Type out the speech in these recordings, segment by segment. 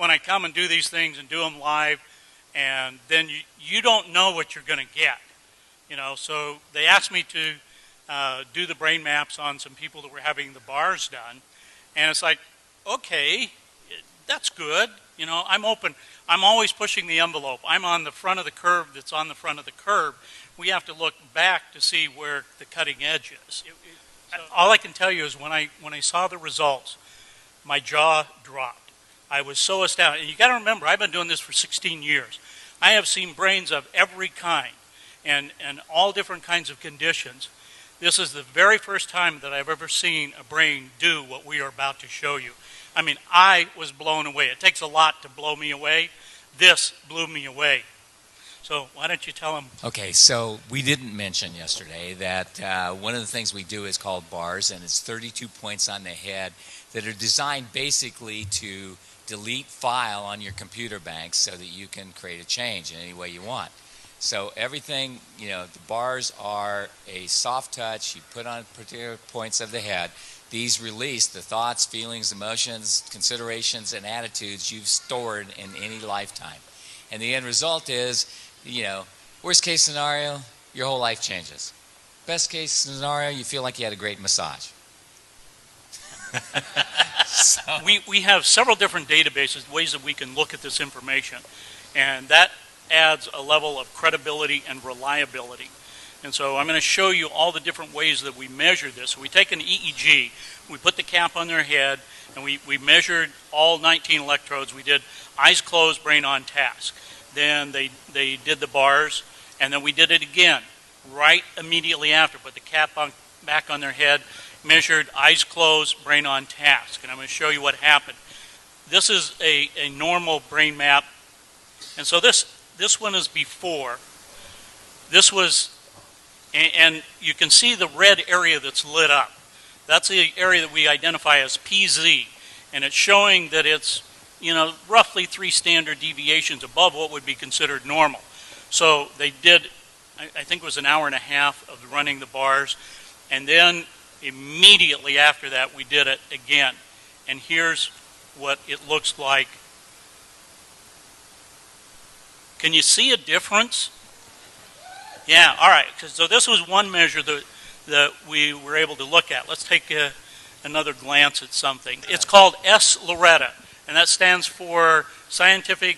when I come and do these things and do them live, and then you don't know what you're going to get. So they asked me to do the brain maps on some people that were having the bars done, and it's like, okay, that's good. I'm open. I'm always pushing the envelope. I'm on the front of the curve that's on the front of the curve. We have to look back to see where the cutting edge is. All I can tell you is when I saw the results, my jaw dropped. I was so astounded. And you got to remember, I've been doing this for 16 years. I have seen brains of every kind and all different kinds of conditions. This is the very first time that I've ever seen a brain do what we are about to show you. I mean, I was blown away. It takes a lot to blow me away. This blew me away. So why don't you tell them? Okay, so we didn't mention yesterday that one of the things we do is called bars, and it's 32 points on the head that are designed basically to delete file on your computer bank so that you can create a change in any way you want. So everything, the bars are a soft touch. You put on particular points of the head. These release the thoughts, feelings, emotions, considerations, and attitudes you've stored in any lifetime. And the end result is, worst case scenario, your whole life changes. Best case scenario, you feel like you had a great massage. We have several different databases, ways that we can look at this information. And that adds a level of credibility and reliability. And so I'm going to show you all the different ways that we measure this. So we take an EEG, we put the cap on their head, and we measured all 19 electrodes. We did eyes closed, brain on task. Then they did the bars, and then we did it again right immediately after. Put the cap back on their head, measured eyes closed, brain on task. And I'm going to show you what happened. This is a normal brain map. And so this one is before. This was, and you can see the red area that's lit up. That's the area that we identify as PZ. And it's showing that it's, roughly 3 standard deviations above what would be considered normal. So they did, I think it was an hour and a half of running the bars. And then immediately after that, we did it again. And here's what it looks like. Can you see a difference? Yeah, all right. So this was one measure that we were able to look at. Let's take another glance at something. It's called S-Loretta, and that stands for Scientific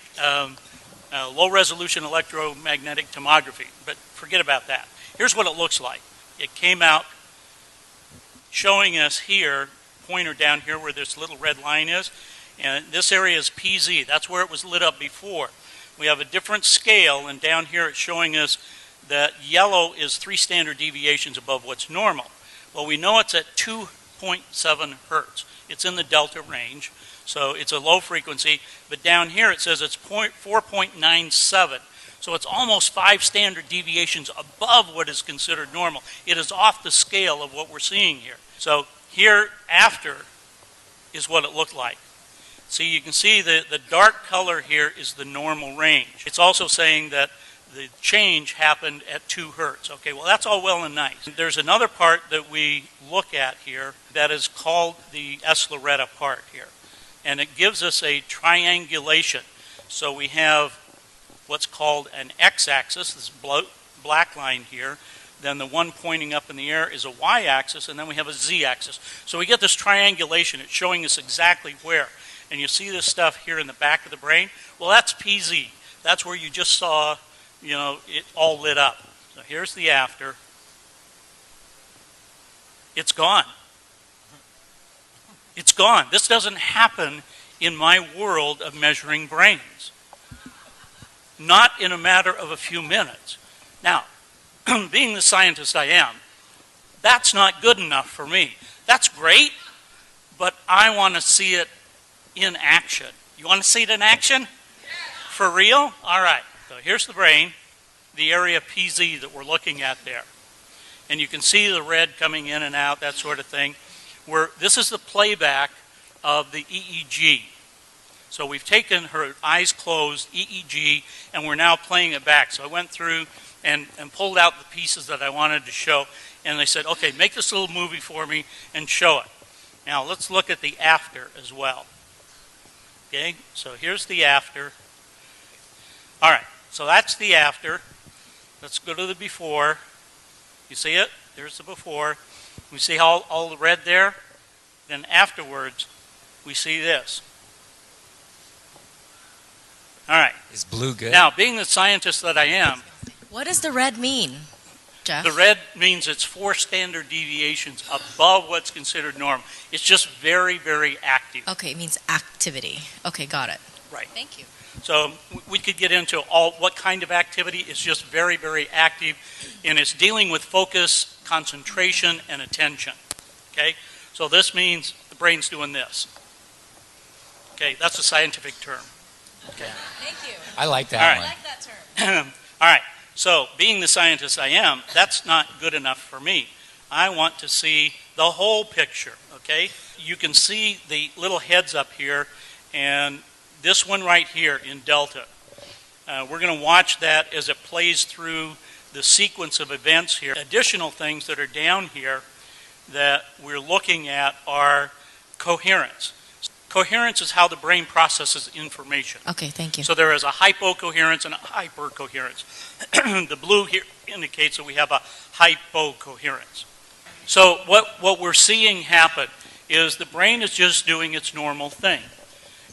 Low-Resolution Electromagnetic Tomography. But forget about that. Here's what it looks like. It came out showing us here, pointer down here where this little red line is, and this area is PZ. That's where it was lit up before. We have a different scale, and down here it's showing us that yellow is 3 standard deviations above what's normal. Well, we know it's at 2.7 hertz. It's in the delta range, so it's a low frequency. But down here it says it's 4.97. So it's almost 5 standard deviations above what is considered normal. It is off the scale of what we're seeing here. So here after is what it looked like. See, you can see the dark color here is the normal range. It's also saying that the change happened at 2 hertz. Okay, well, that's all well and nice. There's another part that we look at here that is called the S-Loretta part here. And it gives us a triangulation. So we have what's called an x-axis, this black line here. Then the one pointing up in the air is a y-axis, and then we have a z-axis. So we get this triangulation. It's showing us exactly where. And you see this stuff here in the back of the brain? Well, that's PZ. That's where you just saw, it all lit up. So here's the after. It's gone. It's gone. This doesn't happen in my world of measuring brains. Not in a matter of a few minutes. Now, being the scientist I am, that's not good enough for me. That's great, but I want to see it in action. You want to see it in action? For real? All right. So here's the brain, the area PZ that we're looking at there. And you can see the red coming in and out, that sort of thing. This is the playback of the EEG. So we've taken her eyes closed EEG, and we're now playing it back. So I went through and pulled out the pieces that I wanted to show, and they said, okay, make this little movie for me and show it. Now let's look at the after as well. Okay, so here's the after. All right, so that's the after. Let's go to the before. You see it? There's the before. We see all the red there. Then afterwards, we see this. All right. Is blue good? Now, being the scientist that I am, What does the red mean, Jeff? the red means it's 4 standard deviations above what's considered normal. It's just very, very active. Okay, it means activity. Okay, got it. Right. Thank you. So we could get into what kind of activity. It's just very, very active, and it's dealing with focus, concentration, and attention. Okay? So this means the brain's doing this. Okay, that's a scientific term. Okay. Thank you. I like that All right. I one. like that term. All right. So being the scientist I am, that's not good enough for me. I want to see the whole picture. Okay? You can see the little heads up here, and this one right here in delta. We're going to watch that as it plays through the sequence of events here. Additional things that are down here that we're looking at are coherence. Coherence is how the brain processes information. Okay, thank you. So there is a hypocoherence and a hypercoherence. The blue here indicates that we have a hypocoherence. So what we're seeing happen is the brain is just doing its normal thing.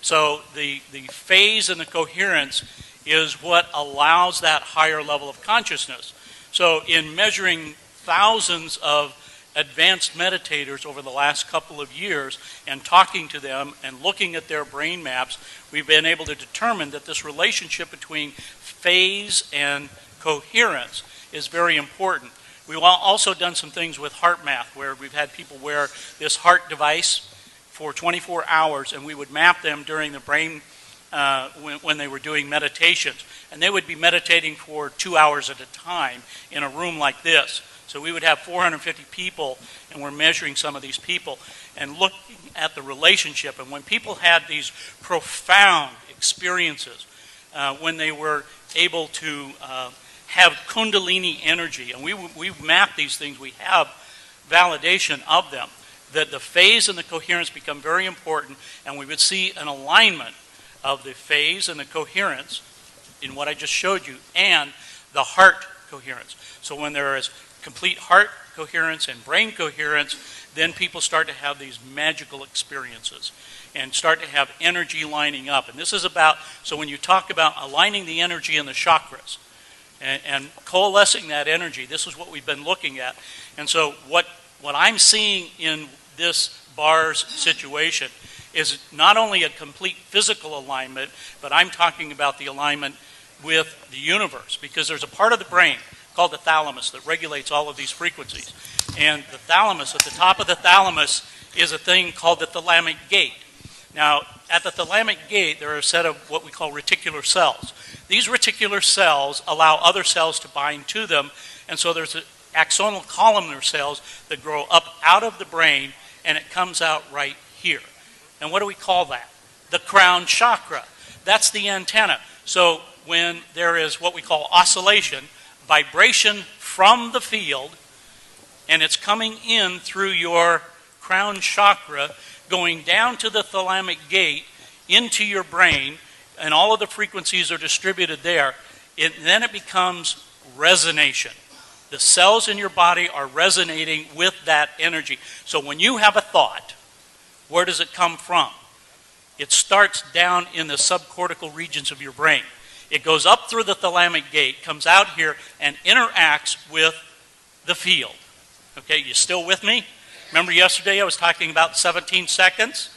So the phase and the coherence is what allows that higher level of consciousness. So in measuring thousands of advanced meditators over the last couple of years and talking to them and looking at their brain maps, we've been able to determine that this relationship between phase and coherence is very important. We've also done some things with heart math where we've had people wear this heart device for 24 hours, and we would map them during the brain when they were doing meditations. And they would be meditating for 2 hours at a time in a room like this. So we would have 450 people, and we're measuring some of these people and looking at the relationship. And when people had these profound experiences, when they were able to have kundalini energy, and we've mapped these things, we have validation of them, that the phase and the coherence become very important, and we would see an alignment of the phase and the coherence in what I just showed you, and the heart coherence. So when there is complete heart coherence and brain coherence, then people start to have these magical experiences and start to have energy lining up. And this is about, so when you talk about aligning the energy in the chakras and coalescing that energy, this is what we've been looking at. And so what I'm seeing in this bars situation is not only a complete physical alignment, but I'm talking about the alignment with the universe, because there's a part of the brain called the thalamus that regulates all of these frequencies. And the thalamus, at the top of the thalamus, is a thing called the thalamic gate. Now, at the thalamic gate, there are a set of what we call reticular cells. These reticular cells allow other cells to bind to them, and so there's axonal columnar cells that grow up out of the brain, and it comes out right here. And what do we call that? The crown chakra. That's the antenna. So when there is what we call oscillation, vibration from the field, and it's coming in through your crown chakra, going down to the thalamic gate, into your brain, and all of the frequencies are distributed there, then it becomes resonation. The cells in your body are resonating with that energy. So when you have a thought, where does it come from? It starts down in the subcortical regions of your brain. It goes up through the thalamic gate, comes out here, and interacts with the field. Okay, you still with me? Remember yesterday I was talking about 17 seconds?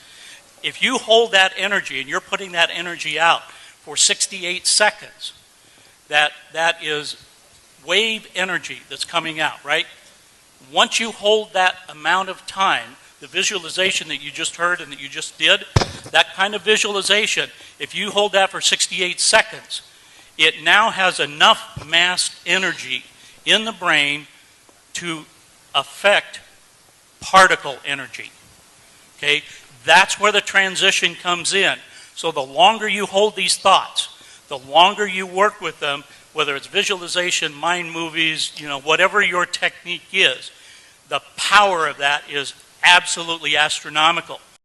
If you hold that energy and you're putting that energy out for 68 seconds, that is wave energy that's coming out, right? Once you hold that amount of time, the visualization that you just heard and that you just did, that kind of visualization, if you hold that for 68 seconds, it now has enough massed energy in the brain to affect particle energy. Okay? That's where the transition comes in. So the longer you hold these thoughts, the longer you work with them, whether it's visualization, mind movies, whatever your technique is, the power of that is absolutely astronomical.